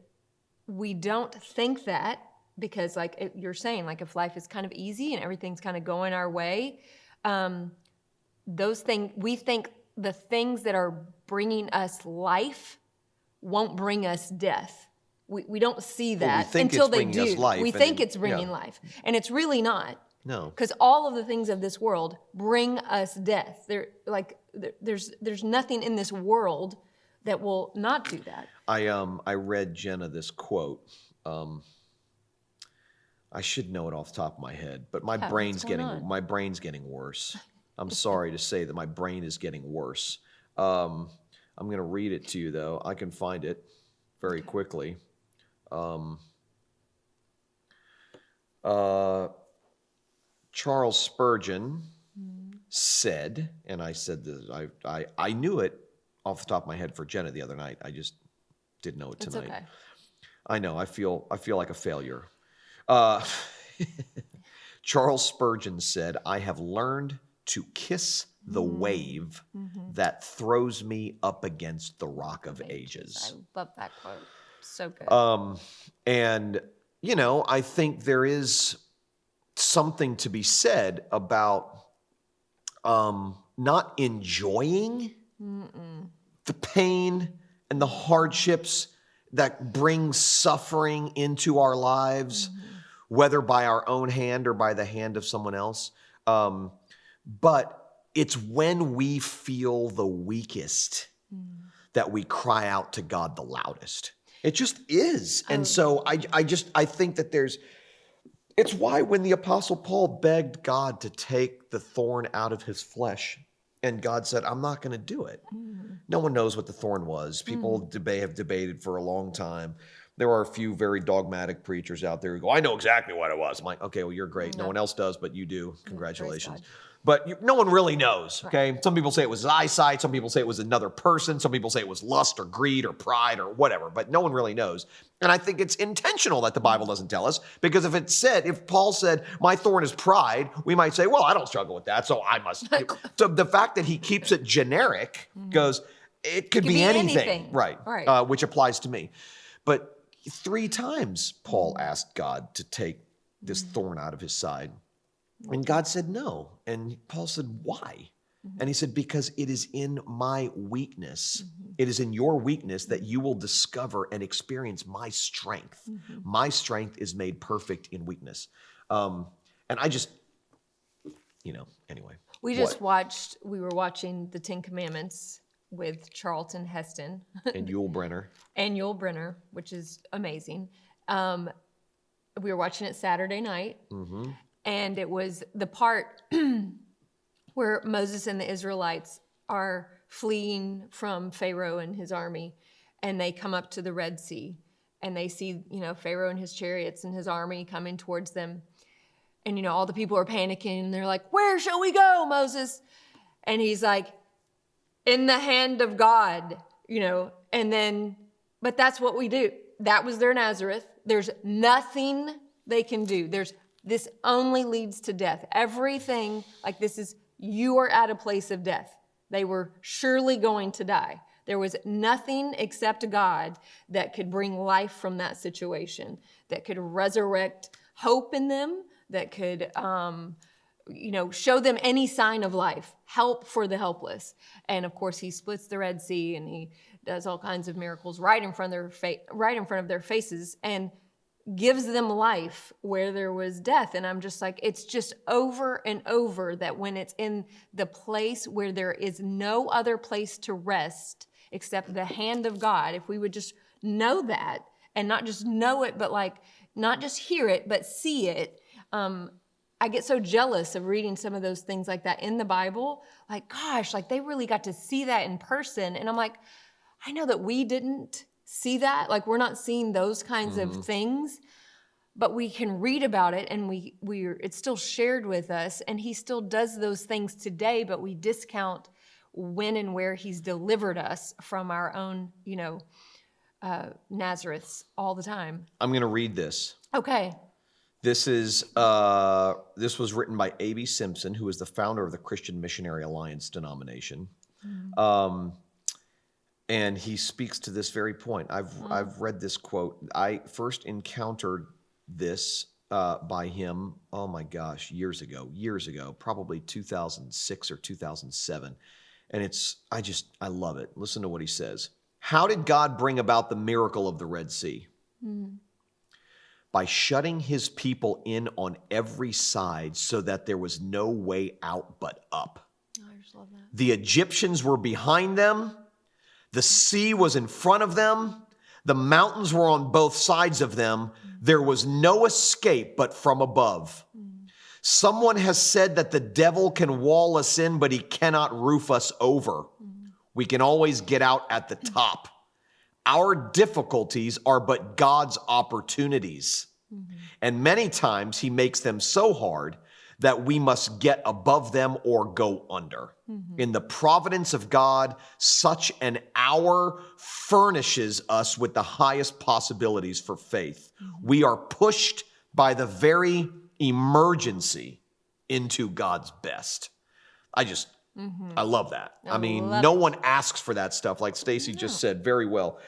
we don't think that because, like you're saying, like if life is kind of easy and everything's kind of going our way, we think the things that are bringing us life won't bring us death. We don't see that until they do. We think it's bringing life, and it's really not. No, because all of the things of this world bring us death. There's nothing in this world that will not do that. I read Jenna this quote. I should know it off the top of my head, but my brain's getting worse. I'm sorry to say that my brain is getting worse. I'm going to read it to you, though. I can find it very quickly. Charles Spurgeon said, and I said this, I knew it off the top of my head for Jenna the other night. I just didn't know it tonight. It's okay. I know. I feel like a failure. Charles Spurgeon said, "I have learned to kiss the wave that throws me up against the rock of ages." I love that quote. So good. And, I think there is something to be said about not enjoying the pain and the hardships that bring suffering into our lives, whether by our own hand or by the hand of someone else. But it's when we feel the weakest that we cry out to God the loudest. It just is. And so I think that it's why when the Apostle Paul begged God to take the thorn out of his flesh, and God said, "I'm not going to do it." No one knows what the thorn was. People have debated for a long time. There are a few very dogmatic preachers out there who go, "I know exactly what it was." I'm like, okay, well, you're great. No one else does, but you do. Congratulations. But no one really knows, okay? Right. Some people say it was eyesight. Some people say it was another person. Some people say it was lust or greed or pride or whatever, but no one really knows. And I think it's intentional that the Bible doesn't tell us, because if Paul said, "My thorn is pride," we might say, "Well, I don't struggle with that, so I must." So the fact that he keeps it generic goes, it could be anything. Right. Which applies to me. But 3 times Paul asked God to take this thorn out of his side. And God said no. And Paul said, "Why?" And he said, "Because it is in my weakness. It is in your weakness that you will discover and experience my strength. My strength is made perfect in weakness." And I just, anyway. We were watching the 10 Commandments with Charlton Heston. And Yul Brynner. Which is amazing. We were watching it Saturday night. And it was the part where Moses and the Israelites are fleeing from Pharaoh and his army, and they come up to the Red Sea, and they see, Pharaoh and his chariots and his army coming towards them. And, all the people are panicking, and they're like, "Where shall we go, Moses?" And he's like, "In the hand of God, and then, but that's what we do. That was their Nazareth. There's nothing they can do. This only leads to death. Everything like this is, you are at a place of death. They were surely going to die. There was nothing except God that could bring life from that situation, that could resurrect hope in them, that could, show them any sign of life, help for the helpless. And of course, he splits the Red Sea and he does all kinds of miracles right in front of their faces, and gives them life where there was death. And I'm just like, it's just over and over that when it's in the place where there is no other place to rest except the hand of God, if we would just know that, and not just know it, but like not just hear it, but see it. I get so jealous of reading some of those things like that in the Bible. Like, gosh, like they really got to see that in person. And I'm like, I know that we didn't see that. Like, we're not seeing those kinds of things, but we can read about it, and it's still shared with us, and he still does those things today, but we discount when and where he's delivered us from our own, Nazareths all the time. I'm going to read this. Okay. This was written by A.B. Simpson, who is the founder of the Christian Missionary Alliance denomination. And he speaks to this very point. I've read this quote. I first encountered this by him, oh my gosh, years ago, probably 2006 or 2007. And I love it. Listen to what he says. How did God bring about the miracle of the Red Sea? By shutting his people in on every side so that there was no way out but up. Oh, I just love that. The Egyptians were behind them. The sea was in front of them. The mountains were on both sides of them. There was no escape but from above. Someone has said that the devil can wall us in, but he cannot roof us over. We can always get out at the top. Our difficulties are but God's opportunities. And many times he makes them so hard that we must get above them or go under. In the providence of God, such an hour furnishes us with the highest possibilities for faith. We are pushed by the very emergency into God's best. I love that. I mean, no one asks for that stuff, like Stacie just said very well.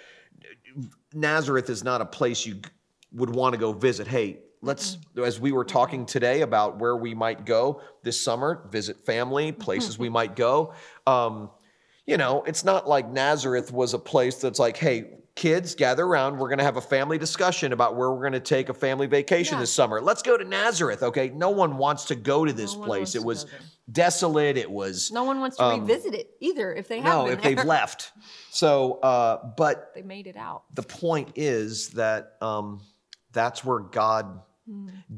Nazareth is not a place you would want to go visit. Hey, let's, as we were talking today about where we might go this summer, visit family, places we might go. It's not like Nazareth was a place that's like, hey, kids, gather around. We're going to have a family discussion about where we're going to take a family vacation this summer. Let's go to Nazareth, okay? No one wants to go to this place. It was desolate. It was... No one wants to revisit it either if they have been they've left. So, but... They made it out. The point is that that's where God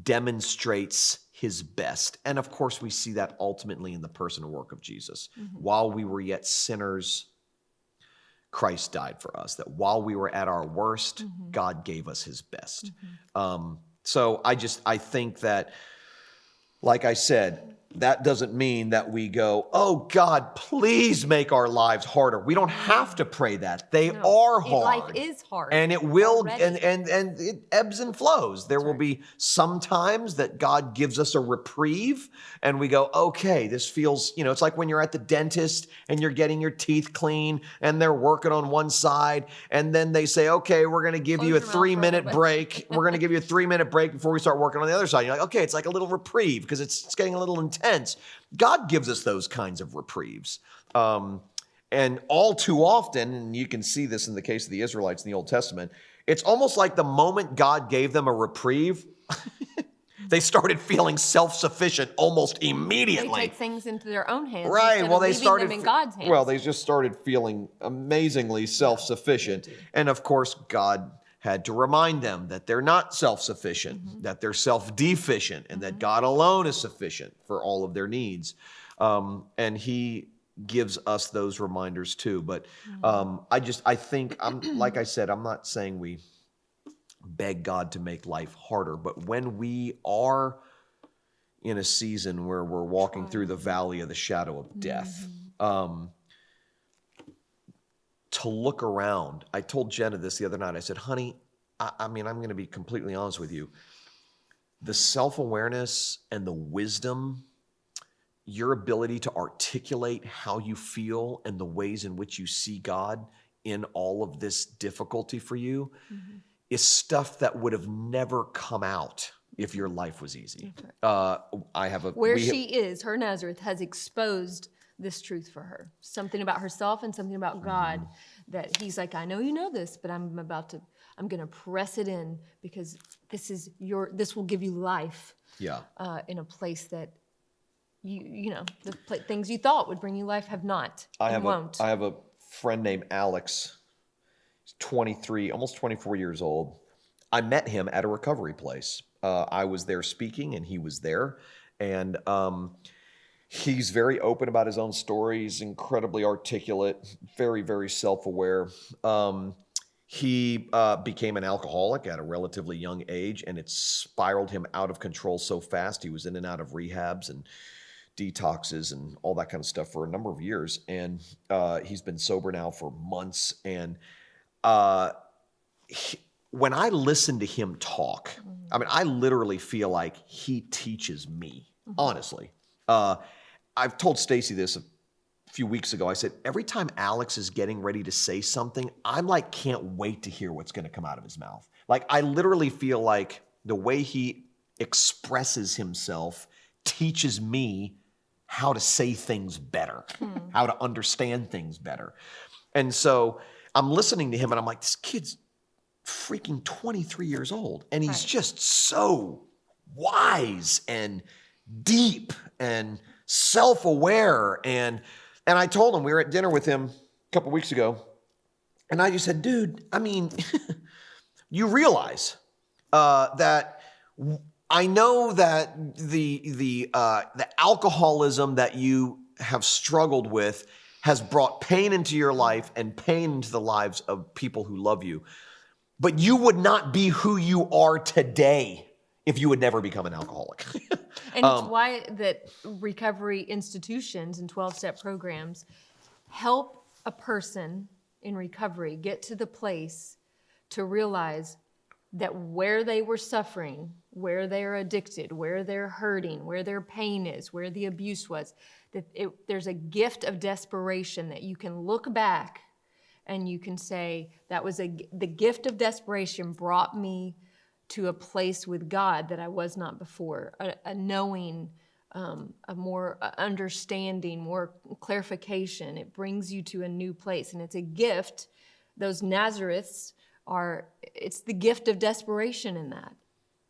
demonstrates his best. And of course, we see that ultimately in the person and work of Jesus. While we were yet sinners, Christ died for us. That while we were at our worst, God gave us his best. So I think that, like I said, that doesn't mean that we go, oh God, please make our lives harder. We don't have to pray that. They are hard. Life is hard. And it will, and it ebbs and flows. There will be some times that God gives us a reprieve and we go, okay, this feels, it's like when you're at the dentist and you're getting your teeth clean and they're working on one side and then they say, okay, we're going to give you a 3-minute break. We're going to give you a 3-minute break before we start working on the other side. You're like, okay, it's like a little reprieve because it's getting a little intense. God gives us those kinds of reprieves. And all too often, and you can see this in the case of the Israelites in the Old Testament, it's almost like the moment God gave them a reprieve, they started feeling self-sufficient almost immediately. They take things into their own hands. Right. Well, they started them in God's hands. Well, they just started feeling amazingly self-sufficient. And of course, God had to remind them that they're not self-sufficient, that they're self-deficient, and that God alone is sufficient for all of their needs. And he gives us those reminders too. But I think, like I said, I'm not saying we beg God to make life harder, but when we are in a season where we're walking through the valley of the shadow of death, to look around. I told Jenna this the other night. I said, honey, I mean, I'm going to be completely honest with you. The self-awareness and the wisdom, your ability to articulate how you feel and the ways in which you see God in all of this difficulty for you is stuff that would have never come out if your life was easy. I have a Where she is, her Nazareth has exposed this truth for her. Something about herself and something about God that he's like, I know you know this, but I'm going to press it in because this will give you life. Yeah. In a place that things you thought would bring you life have not and won't. I have a friend named Alex. He's 23, almost 24 years old. I met him at a recovery place. I was there speaking and he was there. And he's very open about his own stories, incredibly articulate, very, very self-aware. He became an alcoholic at a relatively young age, and it spiraled him out of control so fast. He was in and out of rehabs and detoxes and all that kind of stuff for a number of years. And he's been sober now for months. And when I listen to him talk, I mean, I literally feel like he teaches me, honestly. I've told Stacie this a few weeks ago. I said, every time Alex is getting ready to say something, I'm like, can't wait to hear what's going to come out of his mouth. Like, I literally feel like the way he expresses himself teaches me how to say things better, how to understand things better. And so I'm listening to him and I'm like, this kid's freaking 23 years old. And he's just so wise and deep and self-aware. And I told him, we were at dinner with him a couple weeks ago. And I just said, dude, I mean, you realize that I know that the alcoholism that you have struggled with has brought pain into your life and pain into the lives of people who love you. But you would not be who you are today if you would never become an alcoholic. And it's why that recovery institutions and 12-step programs help a person in recovery get to the place to realize that where they were suffering, where they're addicted, where they're hurting, where their pain is, where the abuse was, that there's a gift of desperation that you can look back and you can say, the gift of desperation brought me to a place with God that I was not before, a knowing, a more understanding, more clarification. It brings you to a new place, and it's a gift. Those Nazareths it's the gift of desperation in that.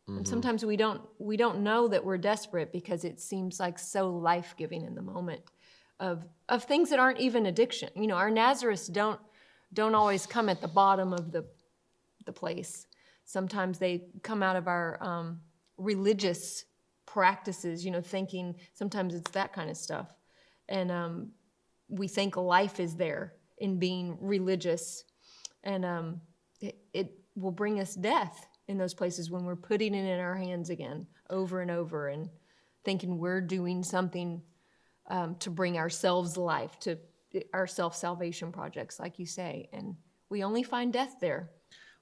And sometimes we don't know that we're desperate because it seems like so life-giving in the moment of things that aren't even addiction. You know, our Nazareths don't always come at the bottom of the place. Sometimes they come out of our religious practices, thinking sometimes it's that kind of stuff. And we think life is there in being religious. And it will bring us death in those places when we're putting it in our hands again over and over and thinking we're doing something to bring ourselves life, to our self-salvation projects, like you say. And we only find death there.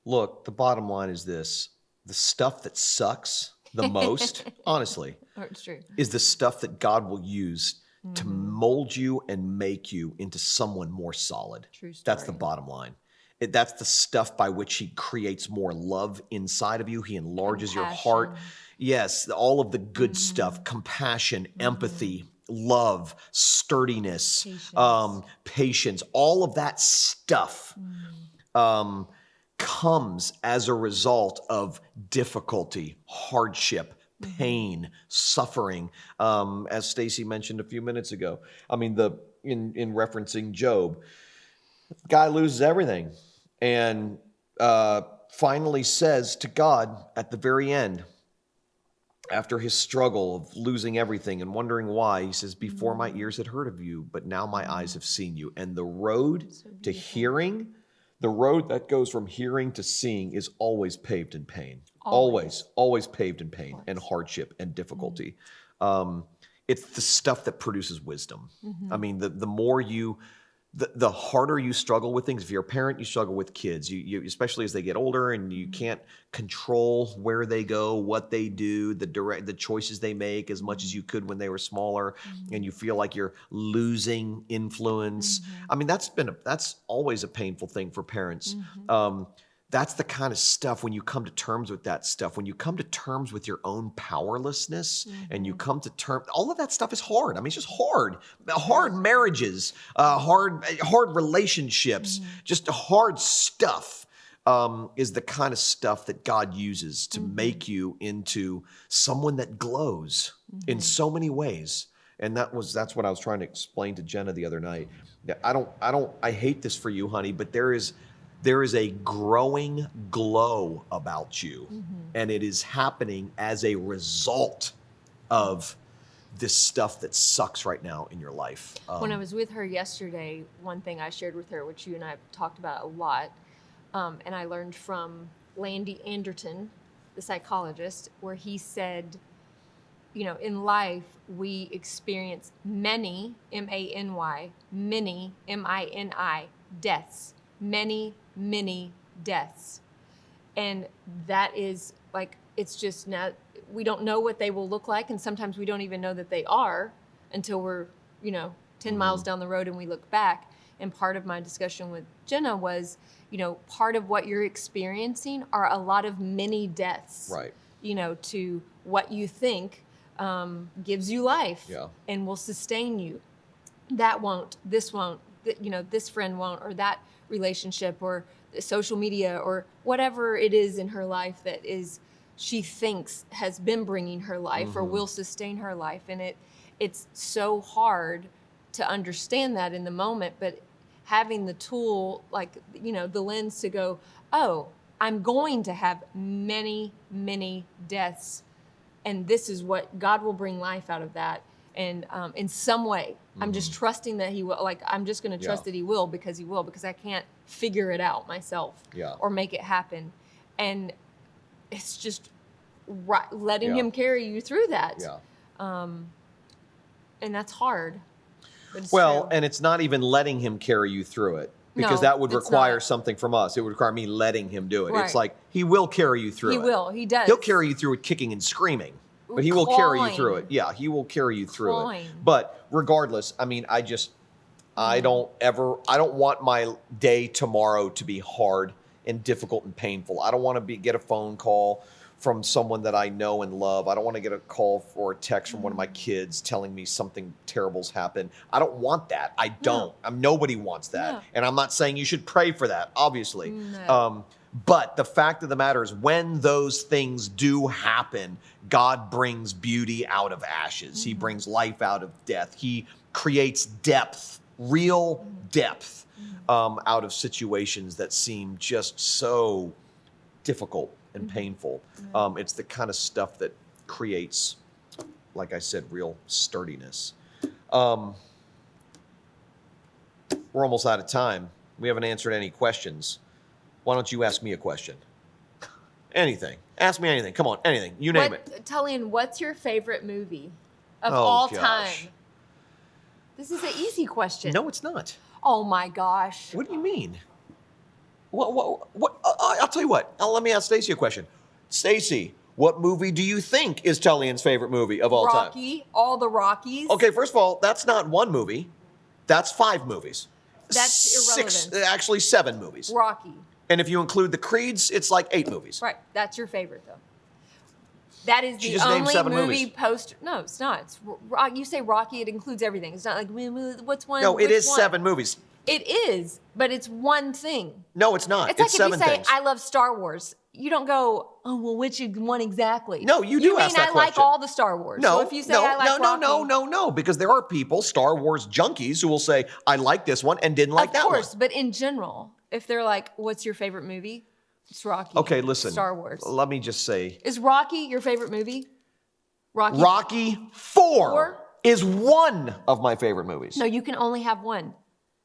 Look, the bottom line is this. The stuff that sucks the most, honestly, It's true. is the stuff that God will use to mold you and make you into someone more solid. True story. That's the bottom line. That's the stuff by which he creates more love inside of you. He enlarges your heart. Yes, all of the good stuff, compassion, empathy, love, sturdiness, patience, all of that stuff comes as a result of difficulty, hardship, pain, suffering. As Stacie mentioned a few minutes ago, I mean, in referencing Job, guy loses everything and finally says to God at the very end, after his struggle of losing everything and wondering why, he says, before my ears had heard of you, but now my eyes have seen you. And the road to hearing, the road that goes from hearing to seeing is always paved in pain. Always paved in pain and hardship and difficulty. It's the stuff that produces wisdom. I mean, the more you the harder you struggle with things. If you're a parent, you struggle with kids, you especially as they get older and you can't control where they go, what they do, the choices they make as much as you could when they were smaller, and you feel like you're losing influence. I mean, that's always a painful thing for parents. That's the kind of stuff when you come to terms with that stuff, when you come to terms with your own powerlessness and you come to terms, all of that stuff is hard. I mean, it's just hard. Hard marriages, hard relationships, just hard stuff is the kind of stuff that God uses to make you into someone that glows in so many ways. And that's what I was trying to explain to Jenna the other night. I hate this for you, honey, but there is a growing glow about you, and it is happening as a result of this stuff that sucks right now in your life. When I was with her yesterday, one thing I shared with her, which you and I have talked about a lot, and I learned from Landy Anderton, the psychologist, where he said, in life, we experience many, M-A-N-Y, many, M-I-N-I, deaths. Many deaths. And that is it's just not, we don't know what they will look like. And sometimes we don't even know that they are until we're, 10 miles down the road and we look back. And part of my discussion with Jenna was, part of what you're experiencing are a lot of mini deaths, right? To what you think gives you life and will sustain you. That won't, this won't, this friend won't, or that relationship or social media or whatever it is in her life that she thinks has been bringing her life or will sustain her life. And it's so hard to understand that in the moment, but having the tool, the lens to go, oh, I'm going to have many deaths, and this is what God will bring life out of that. And in some way, I'm just trusting that he will. I'm just going to trust that he will, because I can't figure it out myself or make it happen. And it's just letting him carry you through that. And that's hard. But it's true. And it's not even letting him carry you through it, because that would require something from us. It would require me letting him do it. Right. It's like he will carry you through it. He will. He does. He'll carry you through it kicking and screaming. But he will carry you through it. Yeah, he will carry you through it. But regardless, I mean, I don't want my day tomorrow to be hard and difficult and painful. I don't want to get a phone call from someone that I know and love. I don't want to get a call or a text from one of my kids telling me something terrible's happened. I don't want that. I don't. Nobody wants that. No. And I'm not saying you should pray for that, obviously. No. But the fact of the matter is, when those things do happen, God brings beauty out of ashes. He brings life out of death. He creates depth, real depth, out of situations that seem just so difficult and painful. It's the kind of stuff that creates, like I said, real sturdiness. We're almost out of time. We haven't answered any questions. Why don't you ask me a question? Anything. Ask me anything. Come on, anything. You name it. Tullian, what's your favorite movie of all time? This is an easy question. No, it's not. Oh my gosh. What do you mean? What? I'll tell you what. Let me ask Stacie a question. Stacie, what movie do you think is Tullian's favorite movie of all time? Rocky. All the Rockies. Okay, first of all, that's not one movie. That's 5 movies. That's irrelevant. Actually 7 movies. Rocky. And if you include the Creeds, it's like 8 movies. Right. That's your favorite, though. That is the only movie poster. No, it's not. It's you say Rocky, it includes everything. It's not like, what's one? No, it is 7 movies. It is, but it's one thing. No, it's not. It's like 7 if you say, things. I love Star Wars. You don't go, oh, well, which one exactly? No, you do ask that question. You mean I like all the Star Wars? No, so if you say I like Rocky, no, because there are people, Star Wars junkies, who will say, I like this one and didn't like that one. Of course, but in general, if they're like, what's your favorite movie? It's Rocky. Okay, listen. Star Wars. Let me just say. Is Rocky your favorite movie? Rocky 4 is one of my favorite movies. No, you can only have one.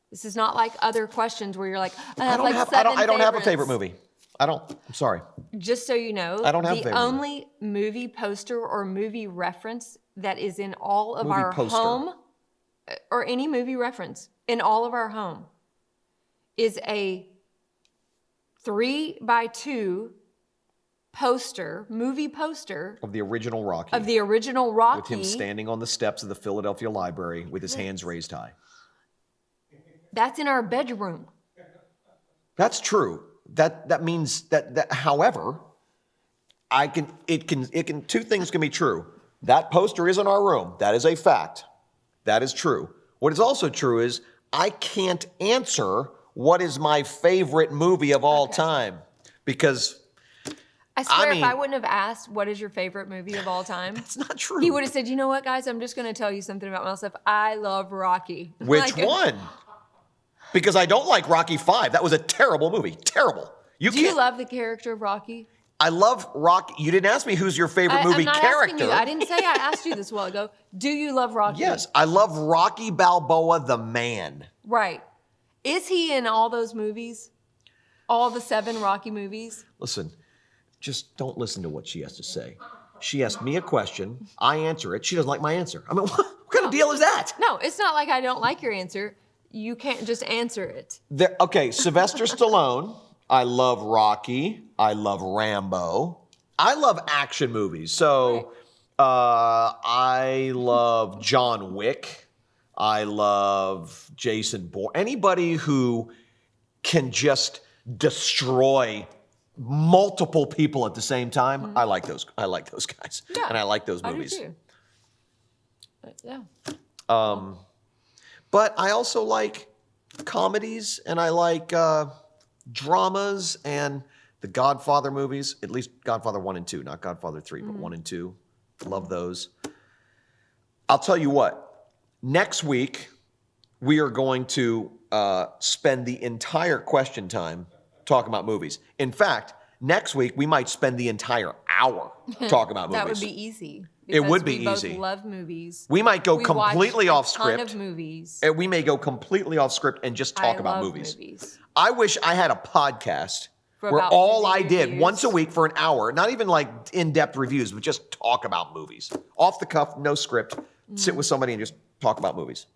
This is not like other questions where you're like, I don't have a favorite movie. I don't. I'm sorry. Just so you know, I don't have the only movie poster or movie reference that is in all of our poster. home, or any movie reference, in all of our home is a 3x2 movie poster Of the original Rocky. of the original Rocky. With him standing on the steps of the Philadelphia Library with his hands raised high. That's in our bedroom. That's true. That means that however, two things can be true. That poster is in our room. That is a fact. That is true. What is also true is I can't answer what is my favorite movie of all time because I swear, if I wouldn't have asked, what is your favorite movie of all time? That's not true. He would have said, you know what, guys? I'm just going to tell you something about myself. I love Rocky. Which one? Because I don't like Rocky 5. That was a terrible movie. Terrible. Do you love the character of Rocky? I love Rocky. You didn't ask me who's your favorite movie character. Asking you. I didn't say I asked you this a while ago. Do you love Rocky? Yes, I love Rocky Balboa, the man. Right. Is he in all those movies? All the 7 Rocky movies? Listen, just don't listen to what she has to say. She asked me a question. I answer it. She doesn't like my answer. I mean, what kind of deal is that? No, it's not like I don't like your answer. You can't just answer it. Okay, Sylvester Stallone. I love Rocky. I love Rambo. I love action movies. So I love John Wick. I love Jason Bourne. Anybody who can just destroy multiple people at the same time. Mm-hmm. I like those guys. Yeah, and I like those movies. I do too. Yeah. But I also like comedies and I like dramas and the Godfather movies, at least Godfather 1 and 2, not Godfather 3, but 1 and 2. Love those. I'll tell you what, next week we are going to spend the entire question time talking about movies. In fact, next week we might spend the entire hour talking about movies. That would be easy. It would be we easy. Both love movies. We might go completely off Ton script. of movies. And we may go completely off script and just talk about movies. I wish I had a podcast where all I did once a week for an hour, not even like in-depth reviews, but just talk about movies. Off the cuff, no script. Sit with somebody and just talk about movies.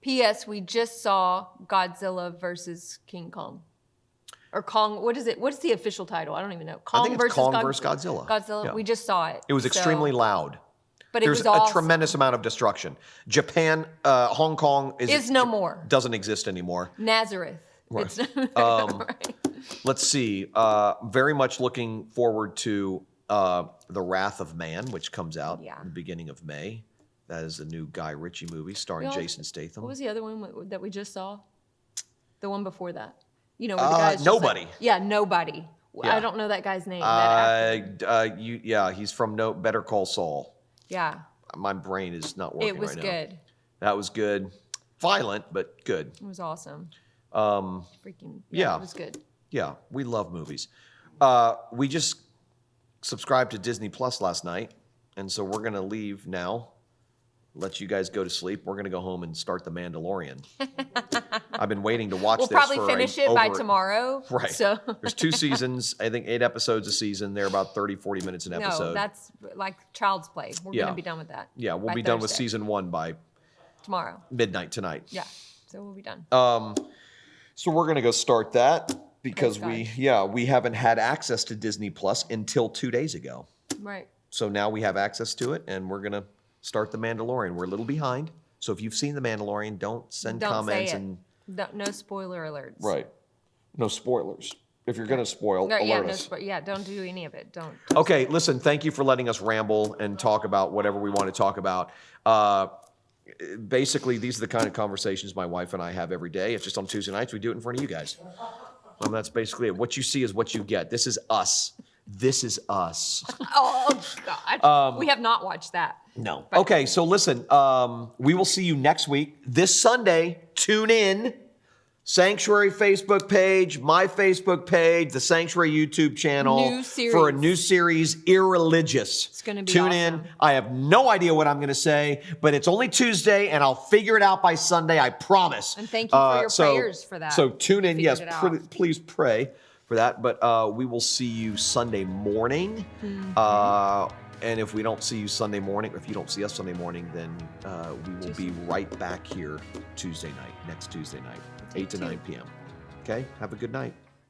P.S. We just saw Godzilla versus King Kong. Or Kong, what is it? What is the official title? I don't even know. I think it's Kong versus Godzilla. Godzilla. Yeah. We just saw it. It was extremely loud. But There's a tremendous amount of destruction. Japan, Hong Kong is no more. Doesn't exist anymore. Nazareth. Right. Right. Let's see. Very much looking forward to The Wrath of Man, which comes out in the beginning of May. That is a new Guy Ritchie movie starring Jason Statham. What was the other one that we just saw? The one before that. You know, where the guy's Nobody. Nobody. Yeah. I don't know that guy's name. He's from Better Call Saul. Yeah. My brain is not working right now. It was good. That was good. Violent, but good. It was awesome. It was good. Yeah, we love movies. We just subscribed to Disney Plus last night, and so we're going to leave now. Let you guys go to sleep. We're going to go home and start The Mandalorian. I've been waiting to watch this. We'll probably finish it by tomorrow. Right. So. There's 2 seasons, I think 8 episodes a season. They're about 30, 40 minutes an episode. No, that's like child's play. We're going to be done with that. Yeah, we'll be done with season 1 by tomorrow. Midnight tonight. Yeah, so we'll be done. So we're going to go start that because we haven't had access to Disney Plus until 2 days ago. Right. So now we have access to it, and we're going to start The Mandalorian. We're a little behind. So if you've seen The Mandalorian, don't send comments. No spoiler alerts. Right. No spoilers. If you're going to spoil, alert us. Don't do any of it. Don't okay, listen, thank you for letting us ramble and talk about whatever we want to talk about. Basically, these are the kind of conversations my wife and I have every day. It's just on Tuesday nights. We do it in front of you guys. That's basically it. What you see is what you get. This is us. This is us. Oh, God. We have not watched that. No. Okay, so listen, we will see you next week. This Sunday, tune in. Sanctuary Facebook page, my Facebook page, the Sanctuary YouTube channel for a new series, Irreligious. It's going to be Tune in. I have no idea what I'm going to say, but it's only Tuesday, and I'll figure it out by Sunday, I promise. And thank you for your prayers for that. So tune in. Yes, please pray for that. But we will see you Sunday morning. And if we don't see you Sunday morning, or if you don't see us Sunday morning, then we will be right back here next Tuesday night, 8 to 9 p.m. Okay? Have a good night.